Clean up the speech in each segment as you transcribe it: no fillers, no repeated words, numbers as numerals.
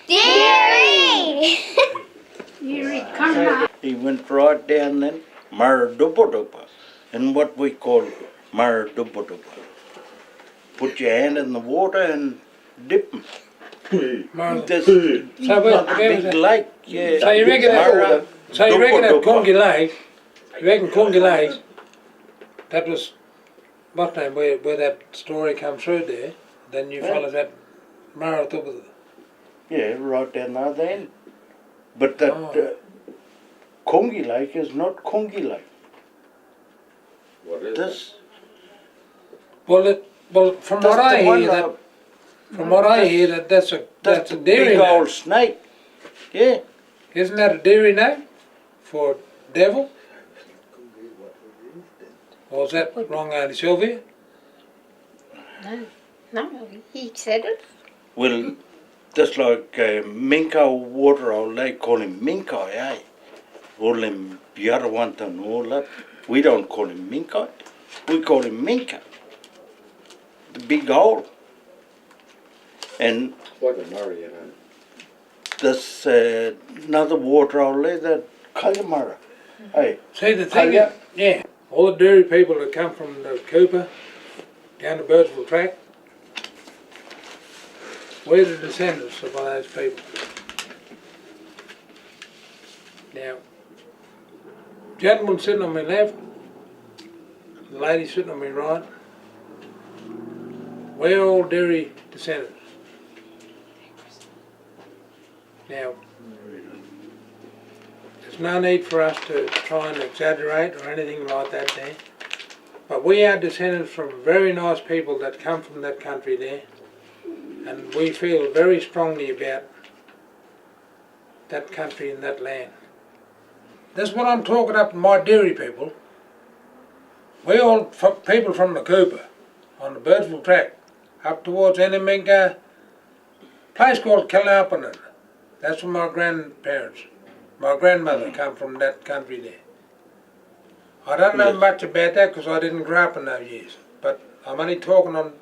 Dairy! He went right down then, Maradupadupa, and what we call Maradupadupa. Put your hand in the water and dip 'em. There's not a big lake. Yeah. So you reckon that, so you reckon that Congy Lake, you reckon Congy Lake, that was, what name, where that story come through there, then you follow that Marathupa. Yeah, right down there then. But that Congy Lake is not Congy Lake. What is This, Well, from what I hear, that's a dairy big name. old snake. Yeah. Isn't that a dairy name for devil? Or was that wrong, Auntie Sylvia? No, he said it. Well, just like Minko Waterhole, they call him Minko, eh? All them Yarawanta and all that. We don't call him Minko. We call him Minka. The big hole. And It's like a Murray, you know. there's another waterhole there, that Kalamara. Hey, See, the thing is, yeah, all the dairy people that come from the Cooper down the Birdsville track, we're the descendants of those people. Now, gentleman sitting on my left, the lady sitting on my right, we're all dairy descendants. Now, there's no need for us to try and exaggerate or anything like that there. But we are descendants from very nice people that come from that country there. And we feel very strongly about that country and that land. That's what I'm talking up to my dairy people. We all people from the Cooper, on the Birdsville track, up towards Eneminka, place called Kilnalpanan. That's where my grandparents, my grandmother come from that country there. I don't know much about that because I didn't grow up in those years, but I'm only talking on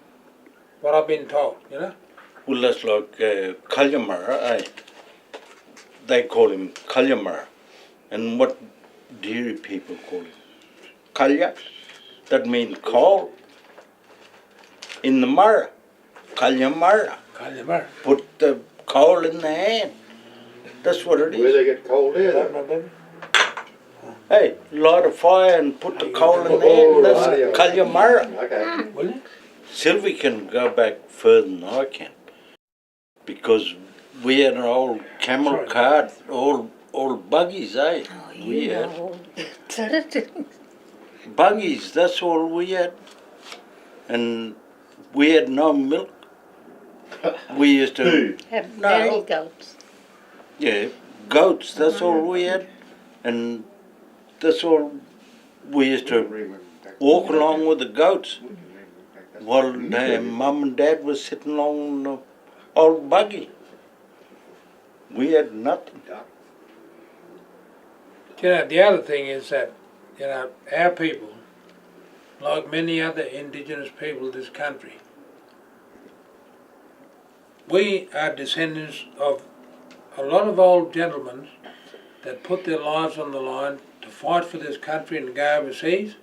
what I've been told, you know. well, that's like Kalyamara, eh? They call him Kalyamara. And what dairy people call him? Kalya. That means coal. In the mara. Kalyamara. Kalyamara. Put the coal in the hand. That's what it Where is. they get cold air, though. Hey, light a fire and put the coal in the hand. That's Kalyamara. Okay. Will you? Sylvie can go back further than I can. Because we had an old camel cart, all buggies, eh? Oh, We you had know. Said it. buggies, that's all we had. And we had no milk. We used to, Have No. belly goats. yeah, goats, that's all we had. And that's all we used to walk along with the goats while their mum and dad was sitting along the old buggy. We had nothing. You know, the other thing is that, you know, our people, like many other indigenous people of this country, we are descendants of a lot of old gentlemen that put their lives on the line to fight for this country and go overseas.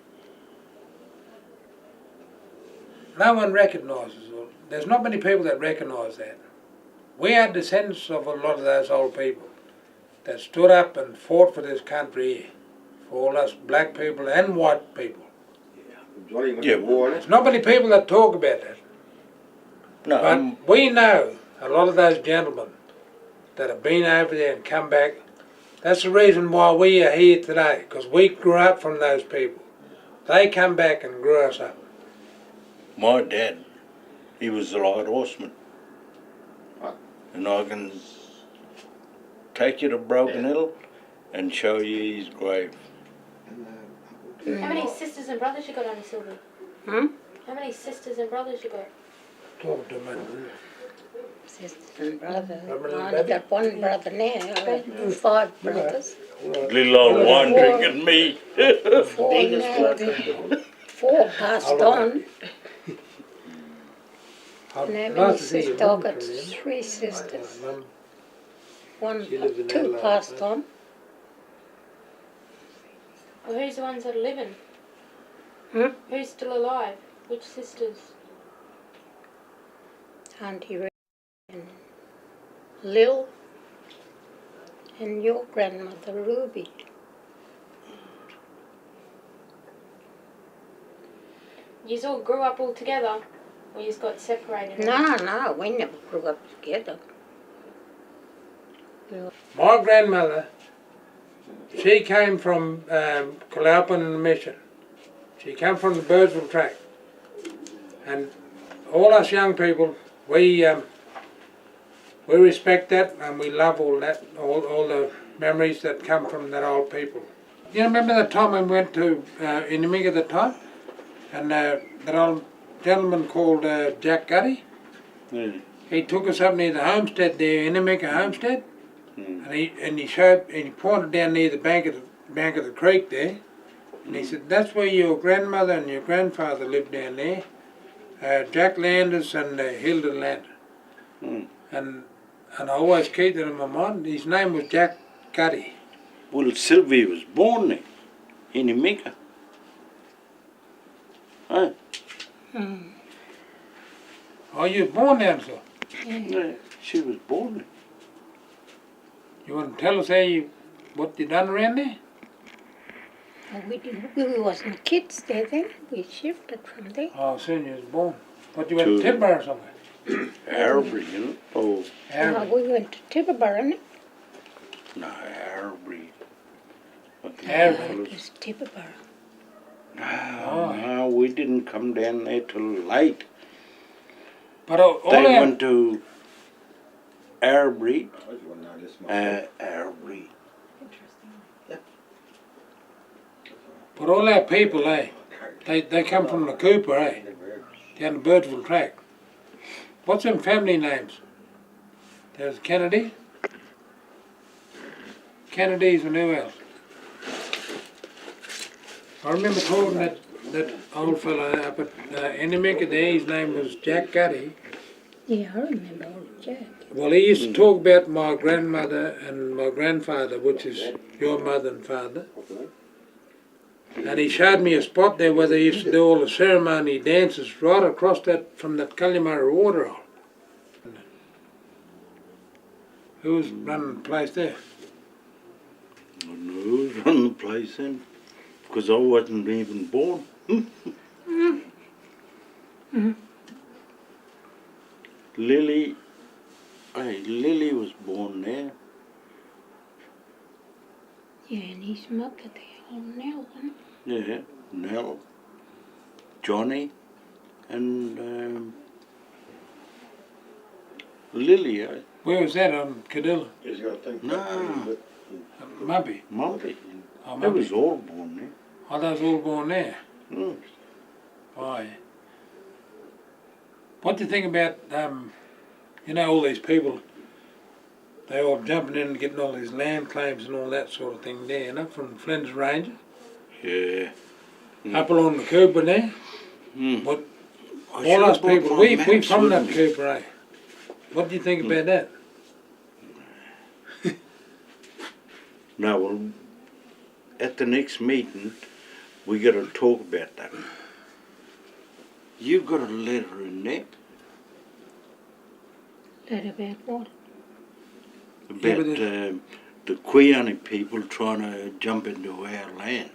No one recognises it. There's not many people that recognise that. We are descendants of a lot of those old people that stood up and fought for this country here, for all us black people and white people. Johnny went Yeah. to war, There's not many people that talk about that. No, But we know a lot of those gentlemen that have been over there and come back. That's the reason why we are here today, because we grew up from those people. They come back and grew us up. my dad, he was a light horseman. What? And I can take you to Broken Hill and show you his grave. How many sisters and brothers you got, Auntie Sylvie? Hmm? How many sisters and brothers you got? Talk to me. Sisters and brothers. Remember I that? only got one brother now. I got 5 brothers. Little old wine drinking me. 4 now. 4 passed on. I'd And how like many to see your sisters? I've mum got come in. 3 sisters. Mum, one, She lives in two Adelaide, passed huh? on. Well, who's the ones that are living? Hmm? Who's still alive? Which sisters? Auntie Ray and Lil and your grandmother Ruby. You all grew up all together, or you got separated? No, we never grew up together. My grandmother, she came from Calaupan in the Mission. She came from the Birdsville tract. And all us young people, we respect that and we love all that, all the memories that come from that old people. You remember the time when we went to Inimiga at the time? And that old gentleman called Jack Gutty? Yeah. He took us up near the homestead there, Inimiga homestead. Mm. And he pointed down near the bank of the creek there, and he said, "That's where your grandmother and your grandfather lived down there, Jack Landers and Hilda Lander." Mm. And I always keep that in my mind. His name was Jack Gutty. Well, Sylvie was born there, in Emeka. Huh? Oh, you was born down there. Yeah, she was born there. You want to tell us what you done around there? We wasn't kids there then. We shifted from there. Oh, soon you was born. What, you went to To- Tidborough or somewhere? Arbury, you know? Oh, Harry. We went to Tibberburn. no, Arbury. Harry. It was Tibberburn. No, we didn't come down there till late. But all They our, went to Arbury, I just want to know this much. Arbury. but all our people, they come from the Cooper, down the Birdsville track. What's them family names? There's Kennedy. Kennedy's and who else? I remember talking to that old fella up at Inimica there, his name was Jack Gutty. Yeah, I remember old Jack. Well, he used to talk about my grandmother and my grandfather, which is your mother and father. And he showed me a spot there where they used to do all the ceremony dances right across that from that Kalimara waterhole. Who was running the place there? I don't know who's run the place then, because I wasn't even born. Lily was born there. Yeah, and his mother there, old Nell, wasn't it? Yeah, Nell, Johnny, and Lily, Where was that on Cadilla? He's got to think No. about it, Mubby. Mumpy. Oh, They was Mubby. all born there. Oh, they was all born there. Mm. Oh, yeah. What do you think about, all these people, they all jumping in and getting all these land claims and all that sort of thing there, from Flinders Ranger, Yeah. up along the Cooper there. Mm. What, I all should've us brought people, my we maps from with that me. Cooper, eh? What do you think about that? Now, well, at the next meeting, we got to talk about that. You got a letter in there That about what? Yeah, about but the Quiani people trying to jump into our land.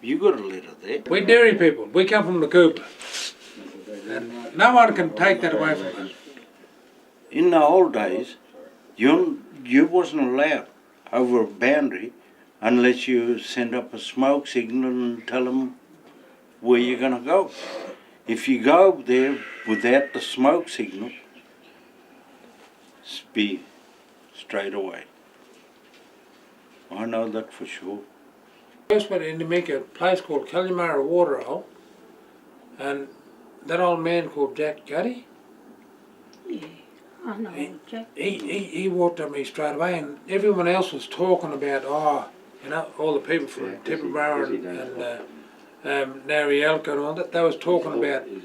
You got a letter there. We dairy people, we come from the Cooper. And no one can take that away from us. In the old days, you wasn't allowed over a boundary unless you send up a smoke signal and tell them where you're going to go. If you go there without the smoke signal, speed straight away. I know that for sure. First went in to make a place called Kalimara Waterhole, and that old man called Jack Gutty, Yeah, I know old Jack. he walked up me straight away, and everyone else was talking about, all the people from Yeah, Tibberburra busy days. and Narielka and all that, they was talking about, He's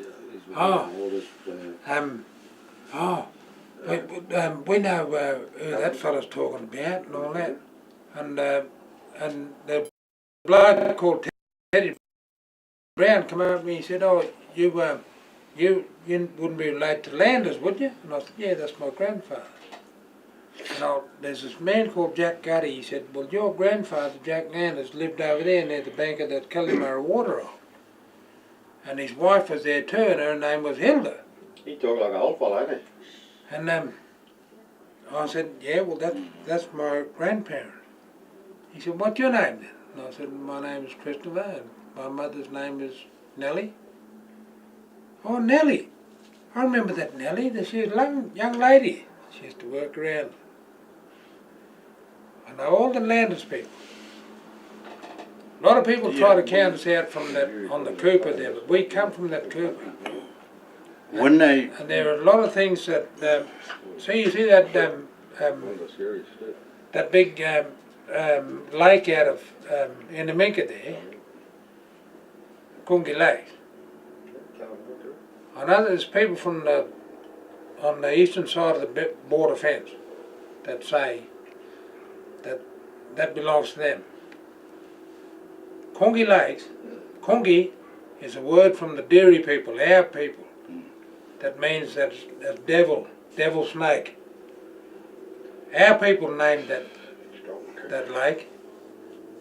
Oh. all this, We know who that fella's talking about and all that. And the bloke called Teddy Brown come up to me and he said, "Oh, you wouldn't be related to Landers, would you?" And I said, "Yeah, that's my grandfather." And there's this man called Jack Gutty. He said, "Well, your grandfather, Jack Landers, lived over there near the bank of that Cullimara water. And his wife was there too, and her name was Hilda." He talked like an old fella, ain't he? And I said, "Yeah, well, that's my grandparent." He said, "What's your name then?" And I said, "My name is Christopher, and my mother's name is Nellie." "Oh, Nellie. I remember that Nellie. She was a young lady. She used to work around. I know all the Landers people. A lot of people try to count us out from that on the Cooper there, but we come from that Cooper. When they, And there are a lot of things that, you see that that big lake out of Inaminka there, Kungi Lake. I know there's people from on the eastern side of the border fence that say that belongs to them. Kungi Lakes, Kungi is a word from the Dairy people, our people. That means that's devil snake. Our people named that lake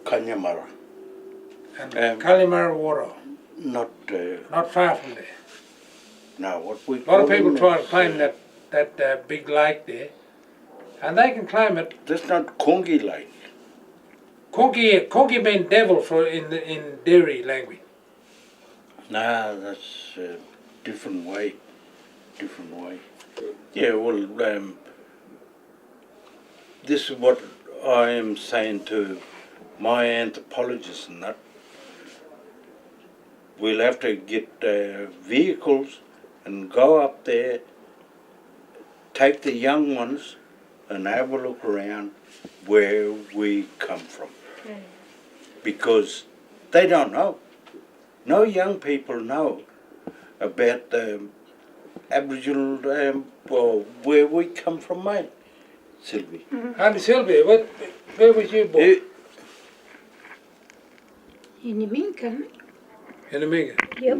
Kanyamara, and Cullimara water, not far from there. no, what we A lot of call people them try to is, claim that big lake there, and they can claim it. That's not Kongi Lake. Kongi means devil in Dairy language. Nah, that's a different way. Yeah, well, this is what I am saying to my anthropologists and that. We'll have to get vehicles and go up there, take the young ones and have a look around where we come from. Because they don't know. No young people know about the Aboriginal, or where we come from, mate, Sylvie. Auntie Sylvia, where was you born? In Yaminka. In Amiga. Yep.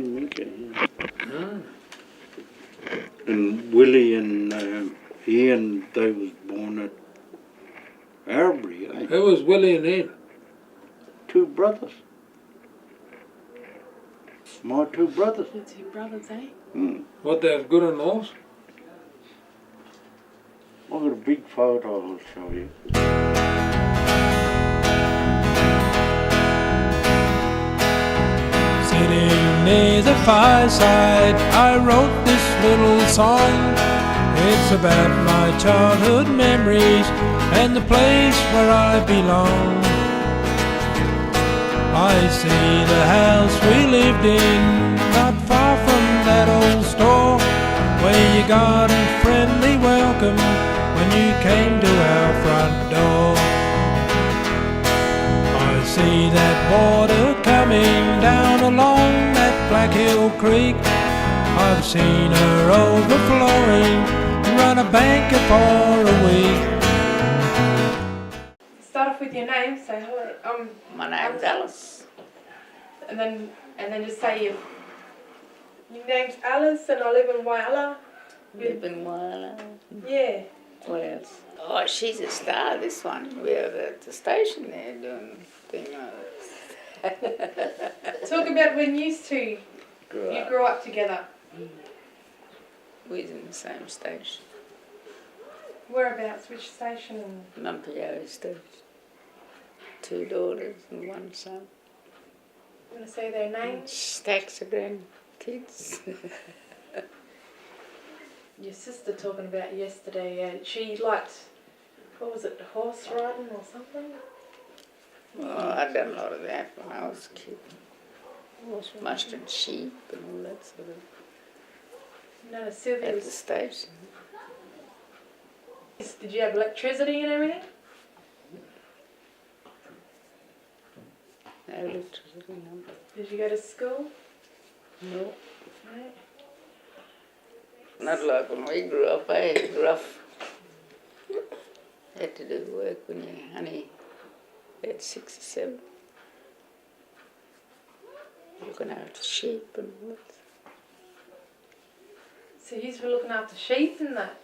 And Willie and Ian, they was born at Arbury, eh? Who was Willie and Ian? Two brothers. My two brothers. The two brothers, eh? Mm. What, they're good-in-laws? I've got a big photo I'll show you. Sitting near the fireside, I wrote this little song. It's about my childhood memories and the place where I belong. I see the house we lived in, not far from that old store, where you got a friendly welcome when you came to our front door. I see that water coming down along that Black Hill Creek. I've seen her overflowing and run a banker for a week. Start off with your name. Say hello. My name's Alice. And then just say your name's Alice, and I live in Whyalla. Live in Whyalla. Yeah. What else? Oh, she's a star, this one. We're at the station there doing things like this. Talk about when you two grew up together. We was in the same station. Whereabouts? Which station? Mumpio station. 2 daughters and 1 son. You want to say their names? Stacks of grandkids. Your sister talking about yesterday. She liked, what was it, horse riding or something? Well, I'd done a lot of that when I was a kid. Mustard sheep and all that sort of. No, Sylvia At the was, station. did you have electricity and everything? No electricity, no. Did you go to school? No. No. Not like when we grew up, rough. Had to do work when you only at 6 or 7. Looking after sheep and all that. So you were looking after sheep and that?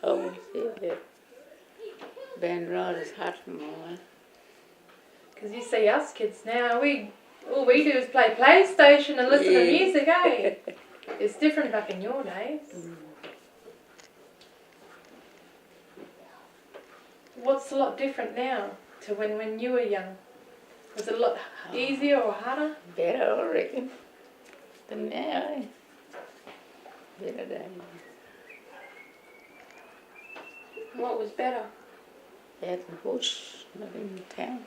Oh, yeah. Band riders hut and all that. Because you see us kids now, all we do is play PlayStation and listen to music, eh? It's different back in your days. What's a lot different now to when you were young? Was it a lot easier or harder? Better, I reckon, than now, eh? Better days. What was better? Out in the bush, not in town.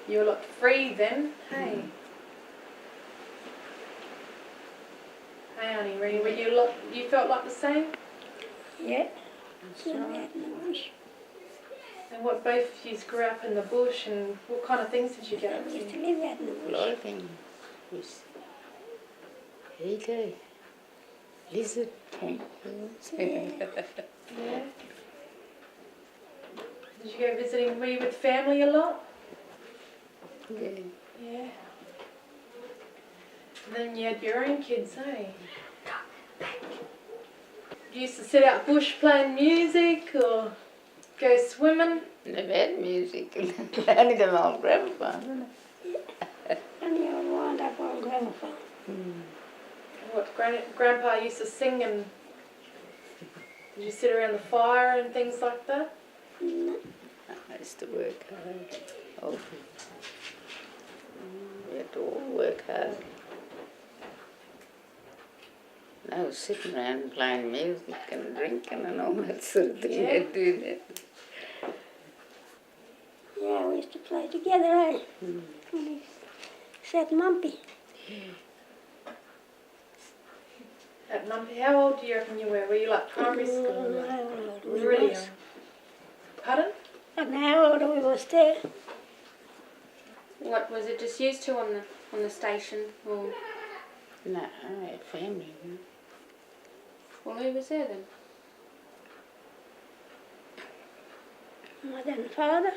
You were a lot free then, hey? Hey, Auntie Ree, were you felt like the same? Yeah. That's right. And what both of you grew up in the bush, and what kind of things did you get up We used to to? live out in the A bush. lot of things. Eagle, lizard, kangaroos. Yeah. Did you go visiting? Were you with family a lot? Yeah. Yeah. And then you had your own kids, eh? You used to sit out bush playing music or go swimming? Never had music. Only them old gramophone, isn't it? And the old wound up old gramophone. What Grandpa used to sing, and did you sit around the fire and things like that? I used to work hard. Old people. We had to all work hard. I was sitting around playing music and drinking and all that sort of thing. Yeah. I'd do that. Yeah, we used to play together, eh? We sat mumpy. At Numpy, how old do you reckon you were? Were you like primary school? How old we Really was. young. Pardon? And how old we was there? What was it just used to on the station? Or No, I had family. well, who was there then? Mother and father.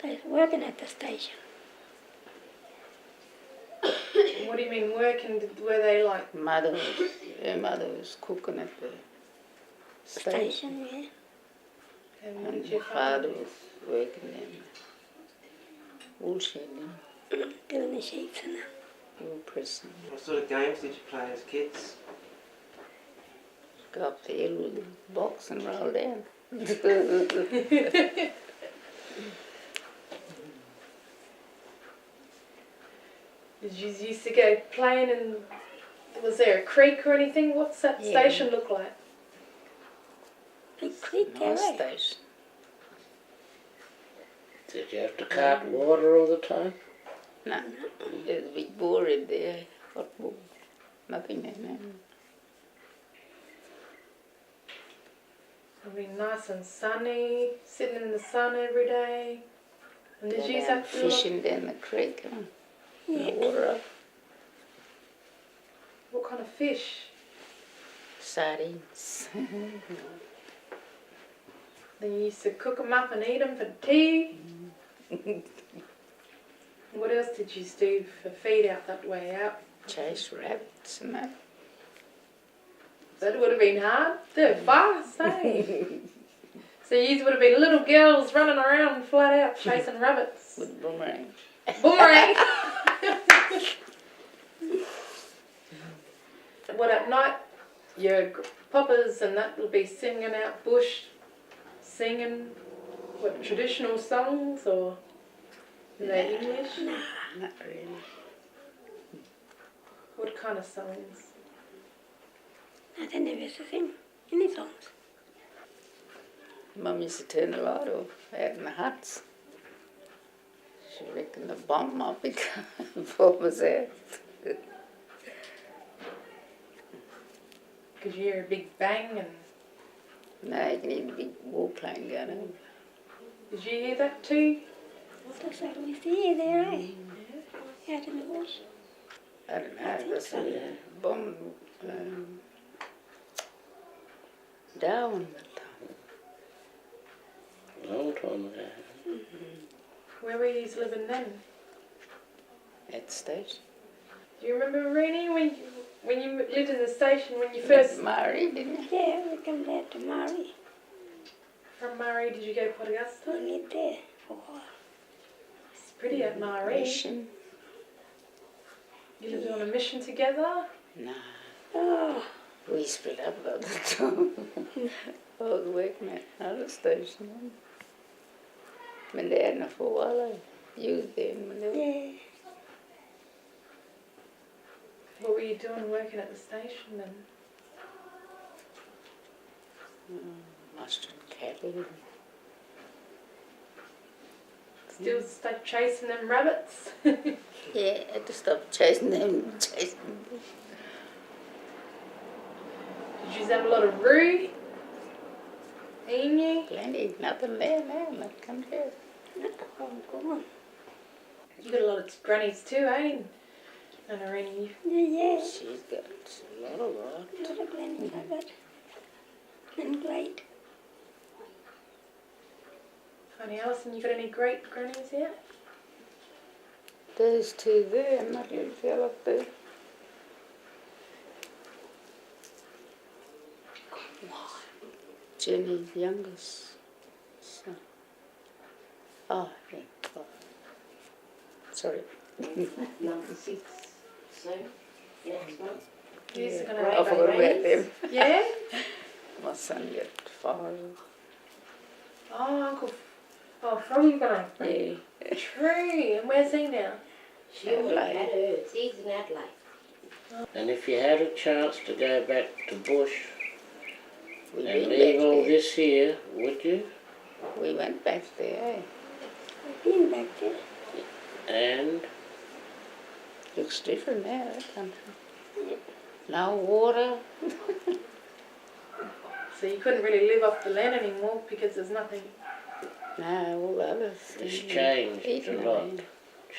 They was working at the station. What do you mean working? Were they like? Her mother was cooking at the station. Station, yeah. And what And did her your father father do? was working in wool shedding, Doing the sheep and that. wool pressing. What sort of games did you play as kids? Go up the hill with the box and roll down. Did you used to go playing and was there a creek or anything? What's that Yeah. station look like? Big creek there, Nice eh? station. Did you have to cart water all the time? No, there's a big bore in there, hot bore. Nothing in there. It'd be nice and sunny, sitting in the sun every day. And did you Go have down to fishing down the creek and Yeah. the water up. what kind of fish? Sardines. Then you used to cook them up and eat them for tea. What else did you do for feed out that way out? Chase rabbits and that. That would have been hard. They're fast, eh? So you would have been little girls running around flat out chasing rabbits. With boomerang. Boomerang! What at night, your poppers and that will be singing out bush, singing what traditional songs or are they English? Not really. What kind of songs? I they never used to sing any songs. Mum used to turn the light off out in the huts. She reckoned the bomb might be coming before it was out. Could you hear a big bang and No, you can hear the big warplane going over. did you hear that too? That's what we used to hear there, eh? Out in the bush. I don't know, there's a bomb down. Long time ago. Where were you living then? At the station. Do you remember, Rennie, when you lived in the station when you first... Murray, didn't you? Yeah, we come there to Murray. From Murray, did you go to Port Augusta? We lived there for a while. It's pretty at Murray. Mission. You lived on a mission together? No. Oh, We split up about the time. I was working at another station. My dad and for a while I used there in Manila. yeah. What were you doing working at the station then? Mustard cattle. Still stay chasing them rabbits? Yeah, I had to stop chasing them. Chasing them. Did you have a lot of roo in you? Plenty, nothing there now in that country. Oh, God. You got a lot of grannies too, eh? And Rennie. Yeah. She's got a lot of rot. Lot of grannies I got. And great. Honey Alison, you got any great grannies yet? There's two there, and that little fell up there. Jenny's youngest son. Oh, yeah. Oh. Sorry. Number 6 soon, next month. Yes, Yeah. gonna I have forgot about babies. them. Yeah? My son got 5. Oh, Uncle. Oh, Froggy gonna have Yeah. True. And where's he now? She already had hers. He's in Adelaide. And if you had a chance to go back to bush We and went leave back all there. this here, would you? We went back there, eh? I've been back there. And Looks different now, that country. No water. So you couldn't really live off the land anymore because there's nothing. No, all the others. it's changed a Eaten lot. away.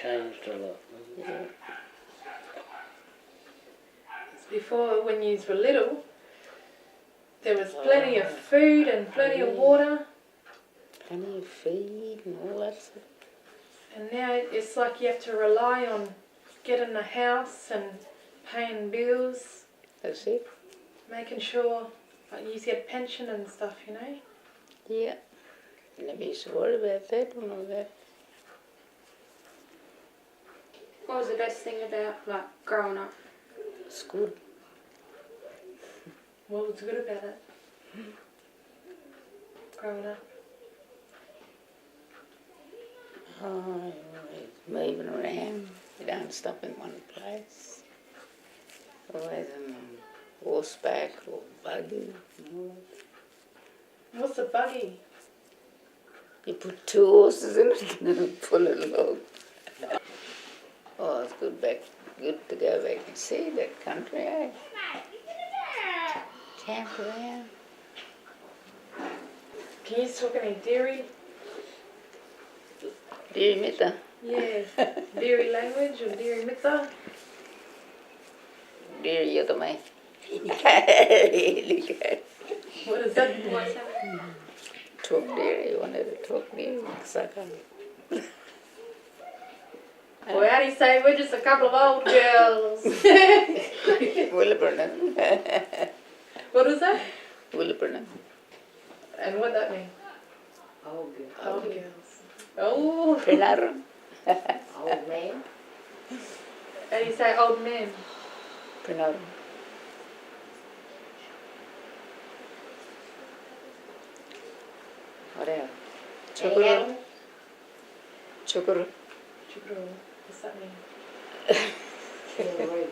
Changed a lot. Yeah. Before, when you were little, there was plenty of food and plenty of water. Plenty of feed and all that stuff. And now it's like you have to rely on getting a house and paying bills, That's it. making sure like you get pension and stuff, you know. Yeah. Never used to worry about that and all that. What was the best thing about like growing up? It's good. What was good about it? Growing up. Oh, moving around. You don't stop in one place. Always on horseback or buggy and all that. What's a buggy? You put 2 horses in it and pull it along. Oh, it's good to go back and see that country, eh? Camp around. Can you talk any dairy? Dairy Mita. Yeah, dairy language or dairy mitha? Dairy Yotamai. What is that? What's that? Talk dairy, you wanted to talk dairy. Saka. Well, how do you say we're just a couple of old girls? Wilburn. What is that? Wilburn. And what that mean? Old girl. Old girls. Oh. Penar. Old man. How do you say old men? Penar. What else? Chukuru. Chukuru. Chukru. What's that mean? Kangaroo.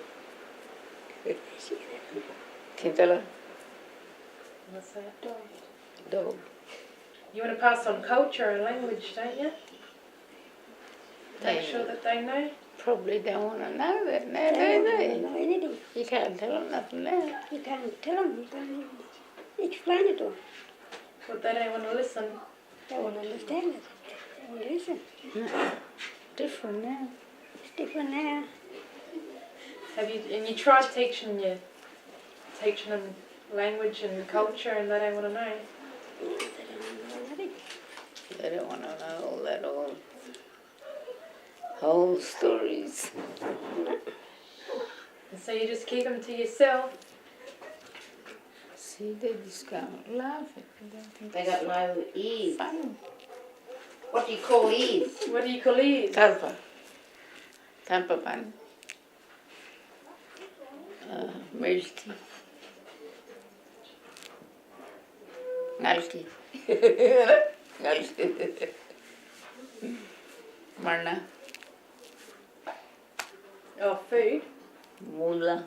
Kintala. What's that? Dog. You want to pass on culture and language, don't you? Make sure that they know. Probably don't want to know that now, They do don't they? know anything. You can't tell them nothing now. You can't tell them. You can't explain it to them. But they don't want to listen. They won't understand it. They won't listen. Different now. It's different now. Have you? And you tried teaching them language and culture, and they don't want to know. They don't want to know all that whole stories. And so you just keep them to yourself. See, they just go laughing. They got no ears. Funny. What do you call ears? What do you call these? Talpa. Talpa pan. Milky. Ngalki. Ngalki. Marna. Oh, food. Mula.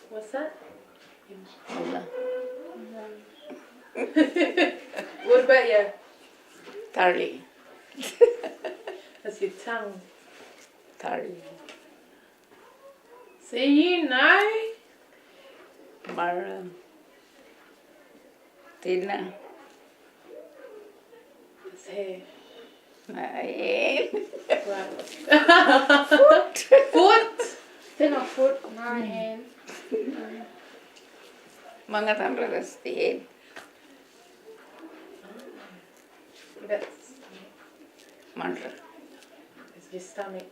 What's that? Mula. What about you? Tari. That's your tongue. Tari. See, you know. Mara. Tina. It's hair. Nain. Right. Foot. Foot. They're not foot, my hand. Mga tanra that's the head. That's Mantra. it's your stomach.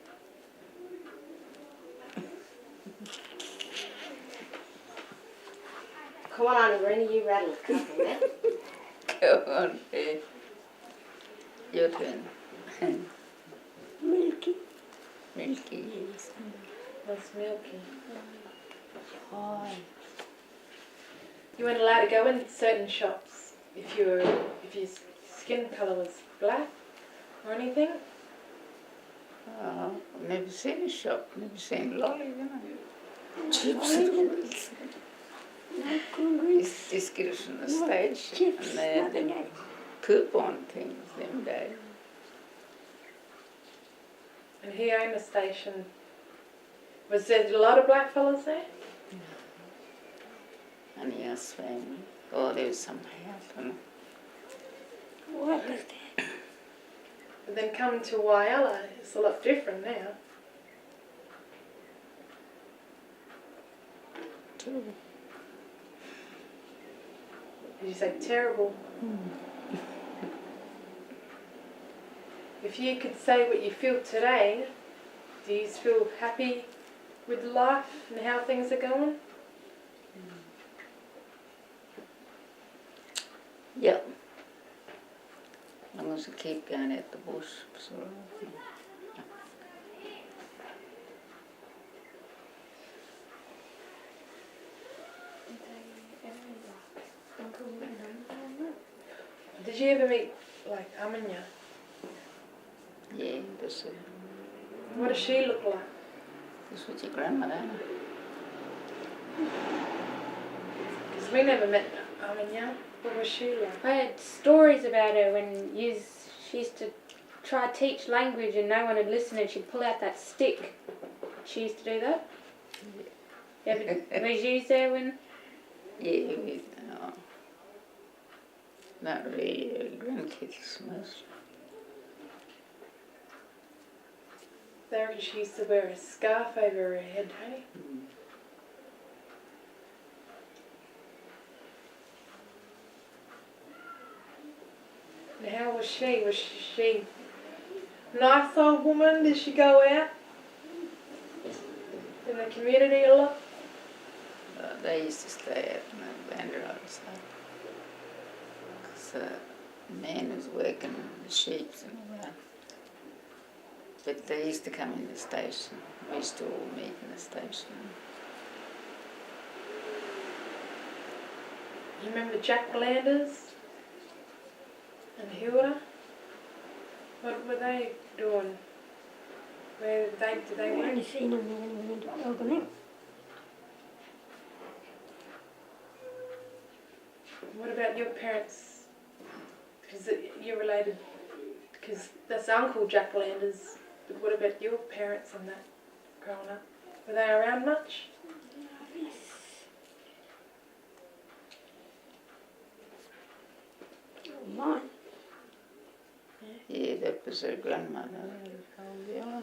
Come on, Auntie Rennie, you rattle a couple there. Go on, eh. Your turn. Milky. Milky, yes. That's milky. Oh. You weren't allowed to go in certain shops if your skin colour was black or anything. Never seen a shop, never seen lolly, you know. Chips. No cool Just get us on the stage. chips, And they had nothing them else. coupon things them days. And he owned a station. Was there a lot of black fellas there? And yes, family. Oh, there was some help. And What was that? But then coming to Wyalla, it's a lot different now. terrible. Did you say terrible? If you could say what you feel today, do you feel happy with life and how things are going? Yep. I'm going to keep going at the bush. So. Did you ever meet like Amanya? Yeah, that's What does she look like? that's what your grandmother. Because we never met Amanya. What was she like? I had stories about her when she used to try to teach language and no one would listen and she'd pull out that stick. She used to do that. Was you there when? Yeah, we, not really grandkids most. They reckon she used to wear a scarf over her head, hey? And how was she? Was she a nice old woman? Did she go out in the community a lot? They used to stay at the Vander outside. Because the man was working the sheep and all that. But they used to come in the station. We used to all meet in the station. You remember Jack Landers and Hilda? What were they doing? Where did they I work? only seen them when we went to Ogaling. What about your parents? Because you're related, because that's Uncle Jack Landers. But what about your parents and that growing up? Were they around much? Mine. Yeah, that was her grandmother. Yeah.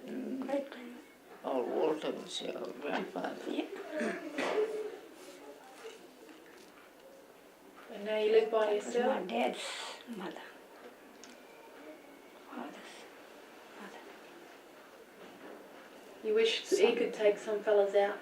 And Great grandma. Old Walter was your grandfather. Yeah. And now you live by That was my yourself? dad's mother. Father's mother. You wish he could take some fellas out